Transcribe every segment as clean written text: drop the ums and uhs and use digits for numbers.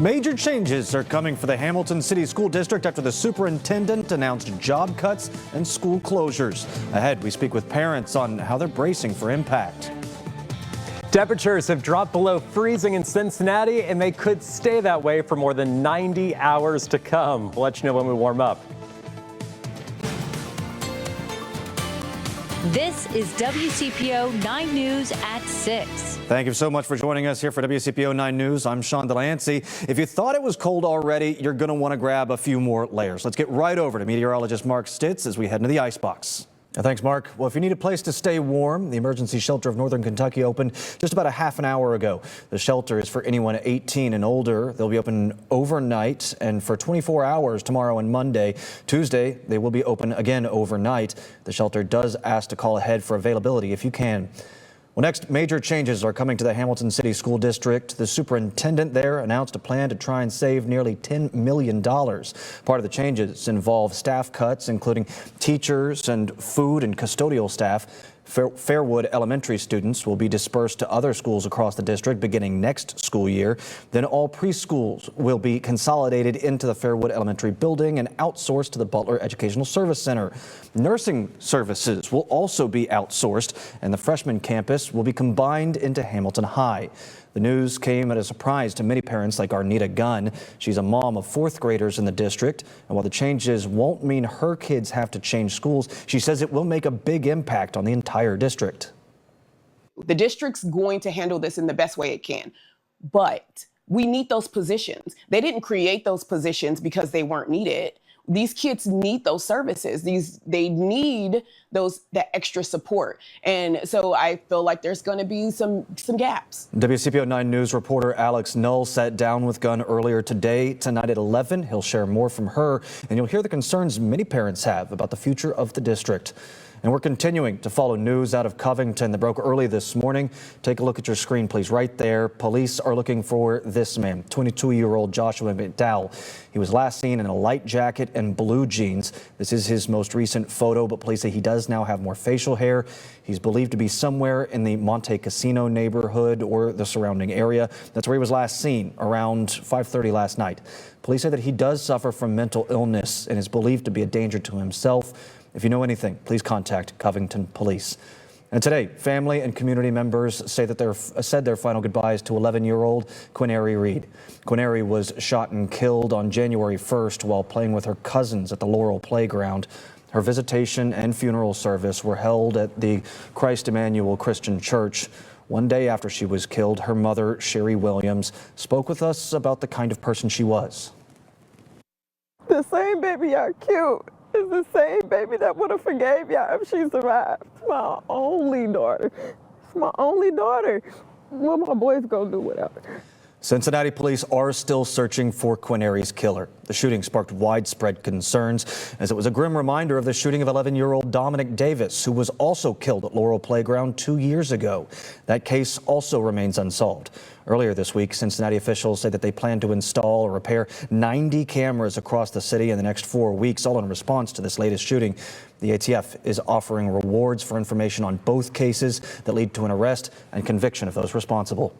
Major changes are coming for the Hamilton City School District after the superintendent announced job cuts and school closures. Ahead, we speak with parents on how they're bracing for impact. Temperatures have dropped below freezing in Cincinnati, and they could stay that way for more than 90 hours to come. We'll let you know when we warm up. This is WCPO 9 News at 6. Thank you so much for joining us here for WCPO 9 News. I'm Sean Delancey. If you thought it was cold already, you're going to want to grab a few more layers. Let's get right over to meteorologist Mark Stitz as we head into the icebox. Thanks, Mark. Well, if you need a place to stay warm, the emergency shelter of Northern Kentucky opened just about a half an hour ago. The shelter is for anyone 18 and older. They'll be open overnight and for 24 hours tomorrow and Monday. Tuesday, they will be open again overnight. The shelter does ask to call ahead for availability if you can. Well, next, major changes are coming to the Hamilton City School District. The superintendent there announced a plan to try and save nearly $10 million. Part of the changes involve staff cuts, including teachers and food and custodial staff. Fairwood Elementary students will be dispersed to other schools across the district beginning next school year. Then all preschools will be consolidated into the Fairwood Elementary building and outsourced to the Butler Educational Service Center. Nursing services will also be outsourced, and the freshman campus will be combined into Hamilton High. The news came at a surprise to many parents like Arnita Gunn. She's a mom of fourth graders in the district. And while the changes won't mean her kids have to change schools, she says it will make a big impact on the entire district. The district's going to handle this in the best way it can, but we need those positions. They didn't create those positions because they weren't needed. These kids need those services. They need that extra support. And so I feel like there's going to be some gaps. WCPO 9 News reporter Alex Null sat down with Gunn earlier today. Tonight at 11, he'll share more from her, and you'll hear the concerns many parents have about the future of the district. And we're continuing to follow news out of Covington that broke early this morning. Take a look at your screen, please. Right there, police are looking for this man, 22-year-old Joshua McDowell. He was last seen in a light jacket and blue jeans. This is his most recent photo, but police say he does now have more facial hair. He's believed to be somewhere in the Monte Casino neighborhood or the surrounding area. That's where he was last seen, around 5:30 last night. Police say that he does suffer from mental illness and is believed to be a danger to himself. If you know anything, please contact Covington Police. And today, family and community members say that said their final goodbyes to 11-year-old Quinary Reed. Quinary was shot and killed on January 1st while playing with her cousins at the Laurel Playground. Her visitation and funeral service were held at the Christ Emmanuel Christian Church. One day after she was killed, her mother, Sherry Williams, spoke with us about the kind of person she was. The same baby y'all cute. It's the same baby that would have forgave y'all if she survived. It's my only daughter. It's my only daughter. What my boys gonna do without her? Cincinnati police are still searching for Quinary's killer. The shooting sparked widespread concerns as it was a grim reminder of the shooting of 11-year-old Dominic Davis, who was also killed at Laurel Playground 2 years ago. That case also remains unsolved. Earlier this week, Cincinnati officials said that they plan to install or repair 90 cameras across the city in the next 4 weeks, all in response to this latest shooting. The ATF is offering rewards for information on both cases that lead to an arrest and conviction of those responsible.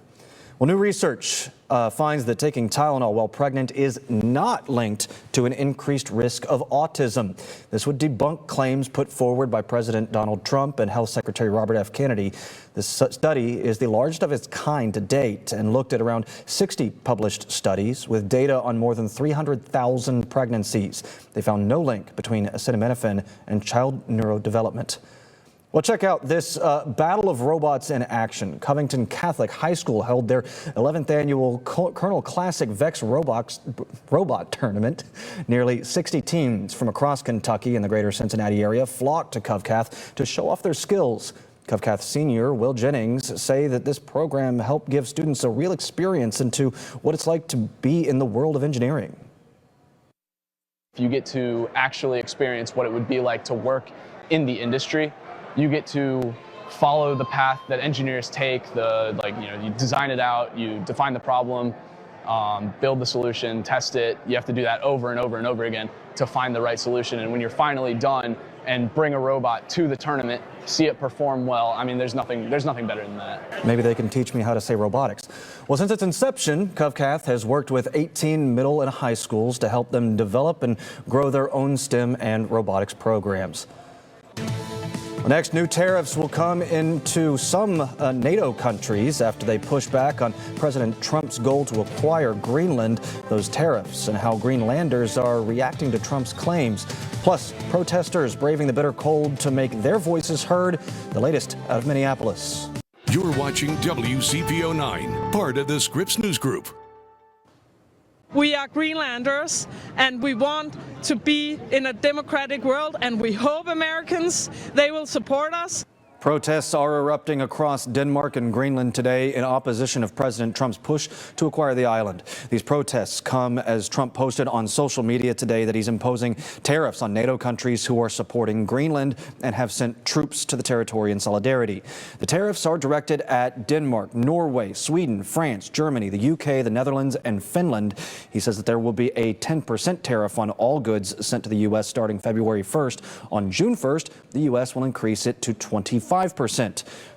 Well, new research finds that taking Tylenol while pregnant is not linked to an increased risk of autism. This would debunk claims put forward by President Donald Trump and Health Secretary Robert F. Kennedy. This study is the largest of its kind to date and looked at around 60 published studies with data on more than 300,000 pregnancies. They found no link between acetaminophen and child neurodevelopment. Well, check out this battle of robots in action. Covington Catholic High School held their 11th annual Colonel Classic Vex Robot Tournament. Nearly 60 teams from across Kentucky and the greater Cincinnati area flocked to CovCath to show off their skills. CovCath senior Will Jennings say that this program helped give students a real experience into what it's like to be in the world of engineering. You get to actually experience what it would be like to work in the industry. You get to follow the path that engineers take. You design it out, you define the problem, build the solution, test it. You have to do that over and over and over again to find the right solution. And when you're finally done, and bring a robot to the tournament, see it perform well. I mean, there's nothing better than that. Maybe they can teach me how to say robotics. Well, since its inception, CovCath has worked with 18 middle and high schools to help them develop and grow their own STEM and robotics programs. Next, new tariffs will come into some NATO countries after they push back on President Trump's goal to acquire Greenland. Those tariffs and how Greenlanders are reacting to Trump's claims. Plus, protesters braving the bitter cold to make their voices heard. The latest out of Minneapolis. You're watching WCPO 9, part of the Scripps News Group. We are Greenlanders, and we want to be in a democratic world, and we hope Americans, they will support us. Protests are erupting across Denmark and Greenland today in opposition of President Trump's push to acquire the island. These protests come as Trump posted on social media today that he's imposing tariffs on NATO countries who are supporting Greenland and have sent troops to the territory in solidarity. The tariffs are directed at Denmark, Norway, Sweden, France, Germany, the UK, the Netherlands, and Finland. He says that there will be a 10% tariff on all goods sent to the U.S. starting February 1st. On June 1st, the U.S. will increase it to 25%.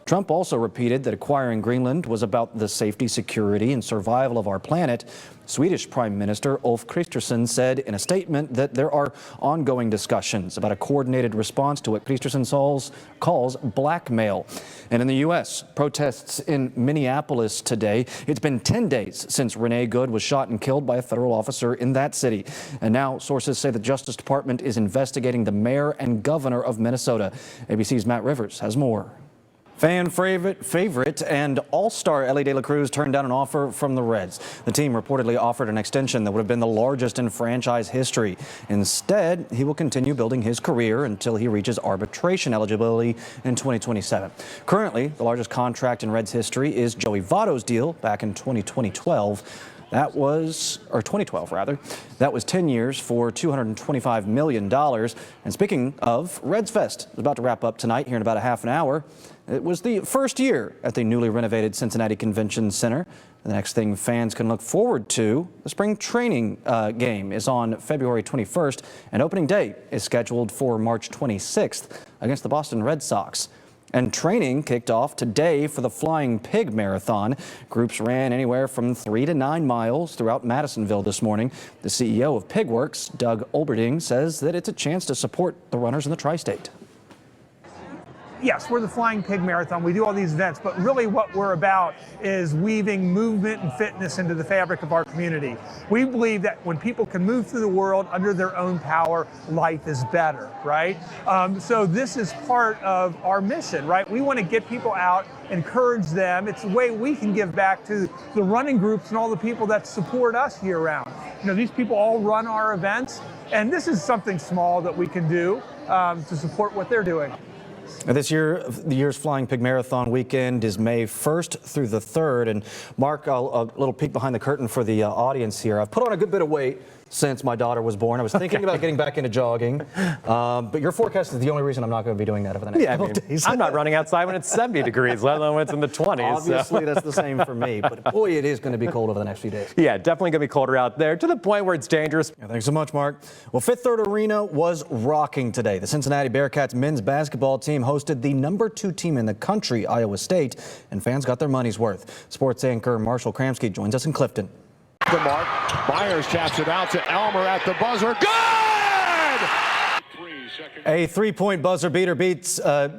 Trump also repeated that acquiring Greenland was about the safety, security, and survival of our planet. Swedish Prime Minister Ulf Kristersson said in a statement that there are ongoing discussions about a coordinated response to what Kristersson calls blackmail. And in the U.S., protests in Minneapolis today. It's been 10 days since Renee Good was shot and killed by a federal officer in that city. And now sources say the Justice Department is investigating the mayor and governor of Minnesota. ABC's Matt Rivers has more. Fan favorite and all-star Elly De La Cruz turned down an offer from the Reds. The team reportedly offered an extension that would have been the largest in franchise history. Instead, he will continue building his career until he reaches arbitration eligibility in 2027. Currently, the largest contract in Reds history is Joey Votto's deal back in 2012. That was 2012 rather. That was 10 years for $225 million. And speaking of, Reds Fest is about to wrap up tonight here in about a half an hour. It was the first year at the newly renovated Cincinnati Convention Center. The next thing fans can look forward to, the spring training game is on February 21st, and opening day is scheduled for March 26th against the Boston Red Sox. And training kicked off today for the Flying Pig Marathon. Groups ran anywhere from 3 to 9 miles throughout Madisonville this morning. The CEO of Pigworks, Doug Olberding, says that it's a chance to support the runners in the tri-state. Yes, we're the Flying Pig Marathon. We do all these events, but really what we're about is weaving movement and fitness into the fabric of our community. We believe that when people can move through the world under their own power, life is better, right? So this is part of our mission, right? We want to get people out, encourage them. It's a way we can give back to the running groups and all the people that support us year round. You know, these people all run our events, and this is something small that we can do to support what they're doing. This year, the year's Flying Pig Marathon weekend is May 1st through the 3rd. And Mark, a little peek behind the curtain for the audience here. I've put on a good bit of weight since my daughter was born. I was thinking about getting back into jogging, but your forecast is the only reason I'm not going to be doing that over the next couple of days. I'm not running outside when it's 70 degrees, let alone when it's in the 20s. Obviously, that's the same for me, but boy, it is going to be cold over the next few days. Yeah, definitely going to be colder out there to the point where it's dangerous. Yeah, thanks so much, Mark. Well, Fifth Third Arena was rocking today. The Cincinnati Bearcats men's basketball team hosted the #2 team in the country, Iowa State, and fans got their money's worth. Sports anchor Marshall Kramsky joins us in Clifton. The mark. Myers taps it out to Elmer at the buzzer. Good! A three-point buzzer beater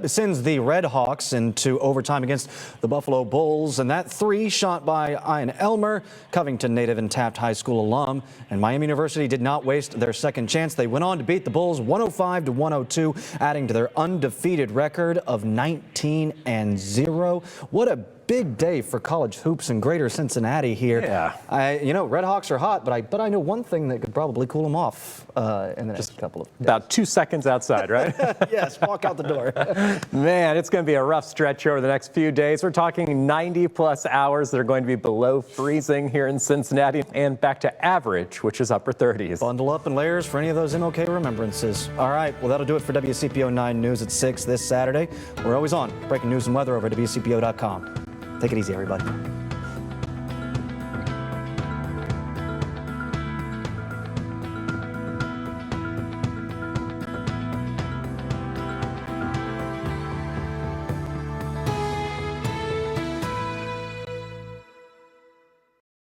sends the Red Hawks into overtime against the Buffalo Bulls. And that three shot by Ian Elmer, Covington native and Taft High School alum. And Miami University did not waste their second chance. They went on to beat the Bulls 105-102, adding to their undefeated record of 19-0. What a big day for college hoops in greater Cincinnati here. Yeah. You know, Red Hawks are hot, but I know one thing that could probably cool them off in the next couple of days. About 2 seconds outside, right? Yes, walk out the door. Man, it's going to be a rough stretch over the next few days. We're talking 90-plus hours that are going to be below freezing here in Cincinnati and back to average, which is upper 30s. Bundle up in layers for any of those MLK remembrances. All right, well, that'll do it for WCPO 9 News at 6 this Saturday. We're always on breaking news and weather over at WCPO.com. Take it easy, everybody.